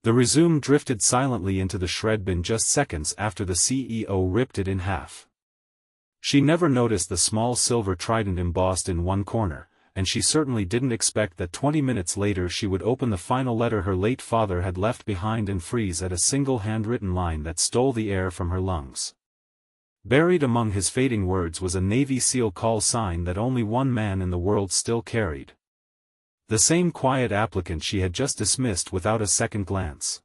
The resume drifted silently into the shred bin just seconds after the CEO ripped it in half. She never noticed the small silver trident embossed in one corner, and she certainly didn't expect that 20 minutes later she would open the final letter her late father had left behind and freeze at a single handwritten line that stole the air from her lungs. Buried among his fading words was a Navy SEAL call sign that only one man in the world still carried. The same quiet applicant she had just dismissed without a second glance.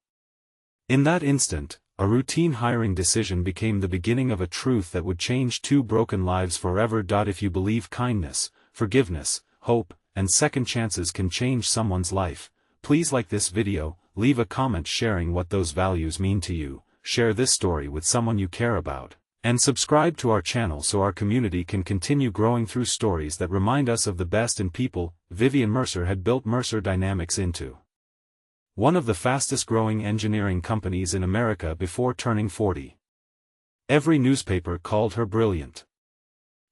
In that instant, a routine hiring decision became the beginning of a truth that would change two broken lives forever. If you believe kindness, forgiveness, hope, and second chances can change someone's life, please like this video, leave a comment sharing what those values mean to you, share this story with someone you care about, and subscribe to our channel so our community can continue growing through stories that remind us of the best in people. Vivian Mercer had built Mercer Dynamics into one of the fastest growing engineering companies in America before turning 40. Every newspaper called her brilliant.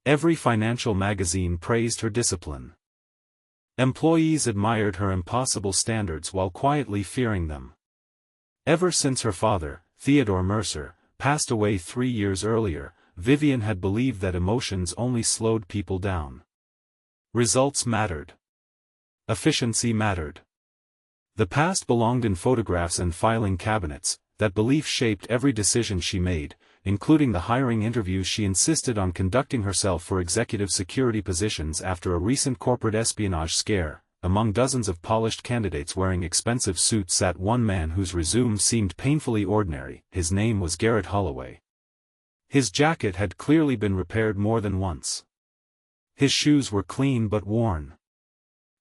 Every financial magazine praised her discipline. Employees admired her impossible standards while quietly fearing them. Ever since her father, Theodore Mercer, passed away 3 years earlier, Vivian had believed that emotions only slowed people down. Results mattered. Efficiency mattered. The past belonged in photographs and filing cabinets. That belief shaped every decision she made, including the hiring interviews she insisted on conducting herself for executive security positions after a recent corporate espionage scare. Among dozens of polished candidates wearing expensive suits sat one man whose resume seemed painfully ordinary. His name was Garrett Holloway. His jacket had clearly been repaired more than once. His shoes were clean but worn.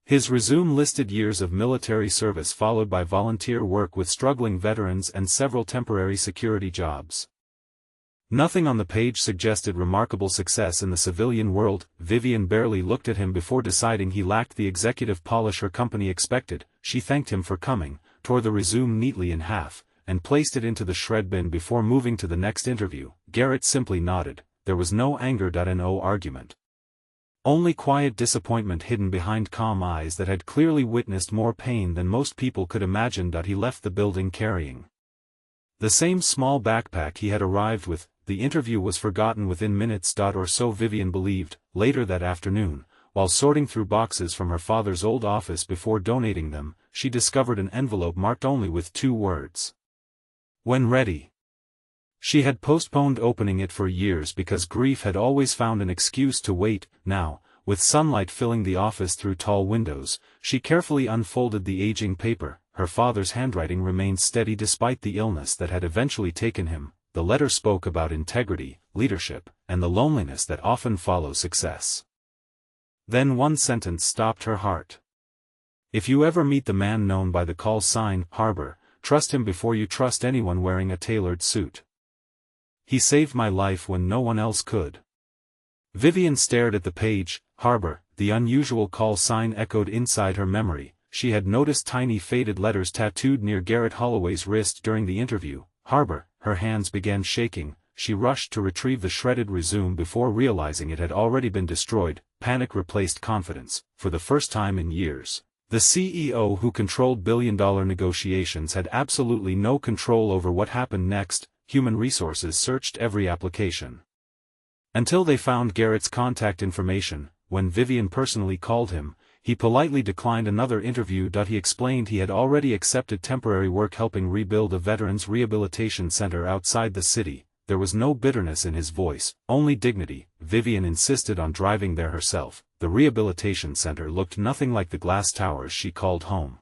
His resume listed years of military service followed by volunteer work with struggling veterans and several temporary security jobs. Nothing on the page suggested remarkable success in the civilian world. Vivian barely looked at him before deciding he lacked the executive polish her company expected. She thanked him for coming, tore the resume neatly in half, and placed it into the shred bin before moving to the next interview. Garrett simply nodded. There was no anger. No argument. Only quiet disappointment hidden behind calm eyes that had clearly witnessed more pain than most people could imagine. He left the building carrying the same small backpack he had arrived with. The interview was forgotten within minutes. Or so Vivian believed. Later that afternoon, while sorting through boxes from her father's old office before donating them, she discovered an envelope marked only with 2 words. When ready. She had postponed opening it for years because grief had always found an excuse to wait. Now, with sunlight filling the office through tall windows, she carefully unfolded the aging paper. Her father's handwriting remained steady despite the illness that had eventually taken him. The letter spoke about integrity, leadership, and the loneliness that often follows success. Then one sentence stopped her heart. If you ever meet the man known by the call sign, Harbor, trust him before you trust anyone wearing a tailored suit. He saved my life when no one else could. Vivian stared at the page. Harbor, the unusual call sign echoed inside her memory. She had noticed tiny faded letters tattooed near Garrett Holloway's wrist during the interview. Harbor. Her hands began shaking. She rushed to retrieve the shredded resume before realizing it had already been destroyed. Panic replaced confidence. For the first time in years, the CEO who controlled billion-dollar negotiations had absolutely no control over what happened next. Human resources searched every application until they found Garrett's contact information. When Vivian personally called him, he politely declined another interview. He explained he had already accepted temporary work helping rebuild a veterans rehabilitation center outside the city. There was no bitterness in his voice, only dignity. Vivian insisted on driving there herself. The rehabilitation center looked nothing like the glass towers she called home.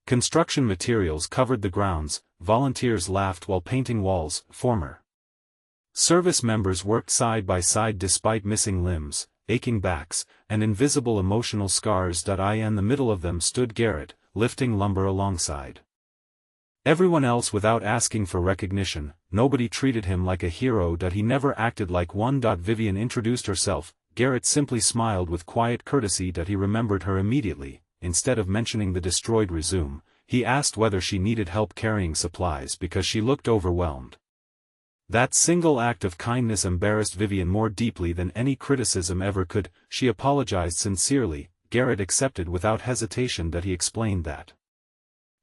Construction materials covered the grounds, volunteers laughed while painting walls, former service members worked side by side despite missing limbs, aching backs, and invisible emotional scars. In the middle of them stood Garrett, lifting lumber alongside everyone else without asking for recognition. Nobody treated him like a hero. He never acted like one. Vivian introduced herself. Garrett simply smiled with quiet courtesy. He remembered her immediately. Instead of mentioning the destroyed resume, he asked whether she needed help carrying supplies because she looked overwhelmed. That single act of kindness embarrassed Vivian more deeply than any criticism ever could. She apologized sincerely. Garrett accepted without hesitation. He explained that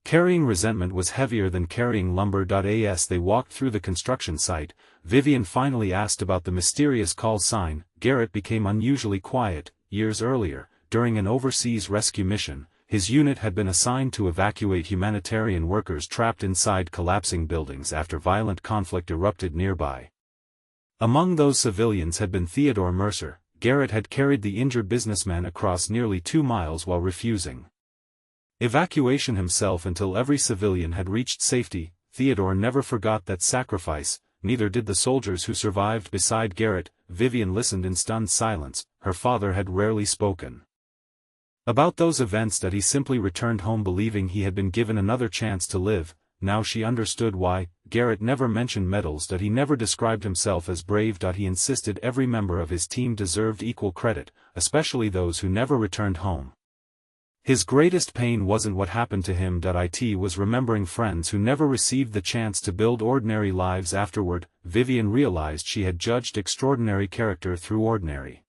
Carrying resentment was heavier than carrying lumber. As they walked through the construction site, Vivian finally asked about the mysterious call sign. Garrett became unusually quiet. Years earlier, during an overseas rescue mission, his unit had been assigned to evacuate humanitarian workers trapped inside collapsing buildings after violent conflict erupted nearby. Among those civilians had been Theodore Mercer. Garrett had carried the injured businessman across nearly 2 miles while refusing evacuation himself until every civilian had reached safety. Theodore never forgot that sacrifice, neither did the soldiers who survived beside Garrett. Vivian listened in stunned silence. Her father had rarely spoken about those events. That he simply returned home believing he had been given another chance to live. Now she understood why. Garrett never mentioned medals. That he never described himself as brave. He insisted every member of his team deserved equal credit, especially those who never returned home. His greatest pain wasn't what happened to him. It was remembering friends who never received the chance to build ordinary lives afterward. Vivian realized she had judged extraordinary character through ordinary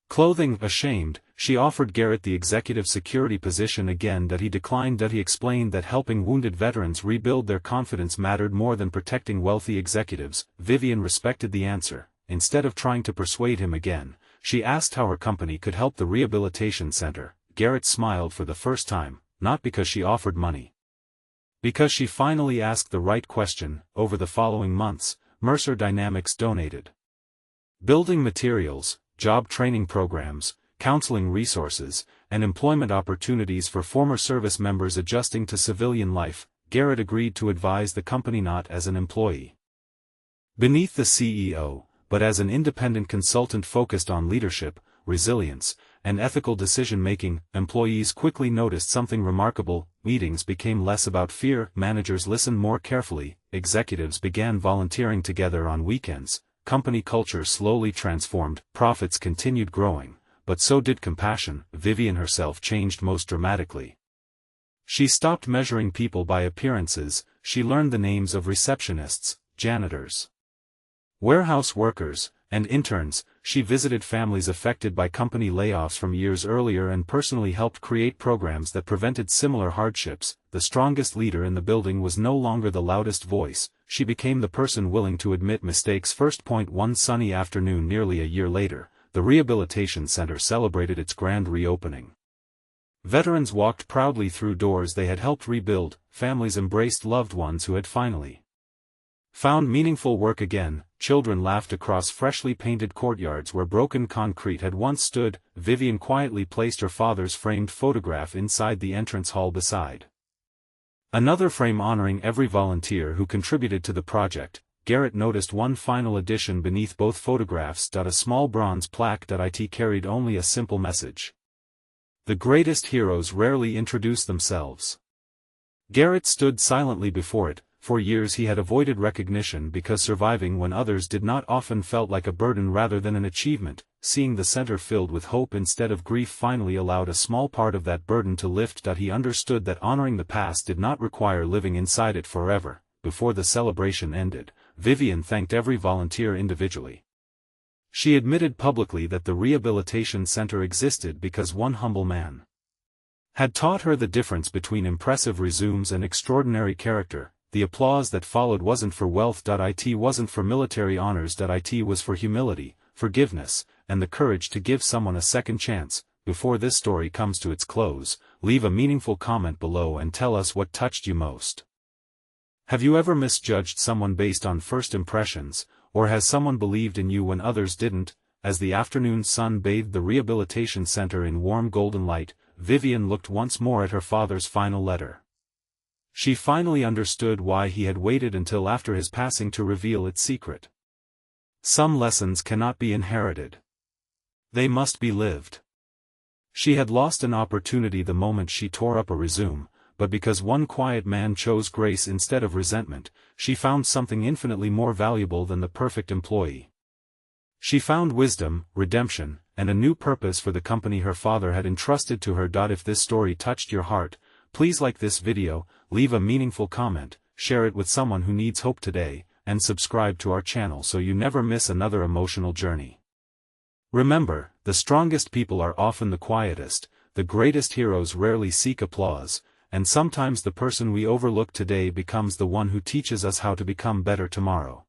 clothing. Ashamed, she offered Garrett the executive security position again. He declined. He explained that helping wounded veterans rebuild their confidence mattered more than protecting wealthy executives. Vivian respected the answer. Instead of trying to persuade him again, she asked how her company could help the rehabilitation center. Garrett smiled for the first time, not because she offered money, because she finally asked the right question. Over the following months, Mercer Dynamics donated building materials, job training programs, counseling resources, and employment opportunities for former service members adjusting to civilian life. Garrett agreed to advise the company not as an employee beneath the CEO, but as an independent consultant focused on leadership, resilience, and ethical decision-making. Employees quickly noticed something remarkable. Meetings became less about fear. Managers listened more carefully. Executives began volunteering together on weekends. Company culture slowly transformed. Profits continued growing, but so did compassion. Vivian herself changed most dramatically. She stopped measuring people by appearances. She learned the names of receptionists, janitors, warehouse workers, and interns. She visited families affected by company layoffs from years earlier and personally helped create programs that prevented similar hardships. The strongest leader in the building was no longer the loudest voice. She became the person willing to admit mistakes first. One sunny afternoon nearly a year later, the rehabilitation center celebrated its grand reopening. Veterans walked proudly through doors they had helped rebuild. Families embraced loved ones who had finally found meaningful work again. Children laughed across freshly painted courtyards where broken concrete had once stood. Vivian quietly placed her father's framed photograph inside the entrance hall beside another frame honoring every volunteer who contributed to the project. Garrett noticed one final addition beneath both photographs. A small bronze plaque. It carried only a simple message: the greatest heroes rarely introduce themselves. Garrett stood silently before it. For years he had avoided recognition because surviving when others did not often felt like a burden rather than an achievement. Seeing the center filled with hope instead of grief finally allowed a small part of that burden to lift. He understood that honoring the past did not require living inside it forever. Before the celebration ended, Vivian thanked every volunteer individually. She admitted publicly that the rehabilitation center existed because one humble man had taught her the difference between impressive resumes and extraordinary character. The applause that followed wasn't for wealth. It wasn't for military honors. It was for humility, forgiveness, and the courage to give someone a second chance. Before this story comes to its close, leave a meaningful comment below and tell us what touched you most. Have you ever misjudged someone based on first impressions, or has someone believed in you when others didn't? As the afternoon sun bathed the rehabilitation center in warm golden light, Vivian looked once more at her father's final letter. She finally understood why he had waited until after his passing to reveal its secret. Some lessons cannot be inherited. They must be lived. She had lost an opportunity the moment she tore up a resume, but because one quiet man chose grace instead of resentment, she found something infinitely more valuable than the perfect employee. She found wisdom, redemption, and a new purpose for the company her father had entrusted to her. If this story touched your heart, please like this video, leave a meaningful comment, share it with someone who needs hope today, and subscribe to our channel so you never miss another emotional journey. Remember, the strongest people are often the quietest, the greatest heroes rarely seek applause, and sometimes the person we overlook today becomes the one who teaches us how to become better tomorrow.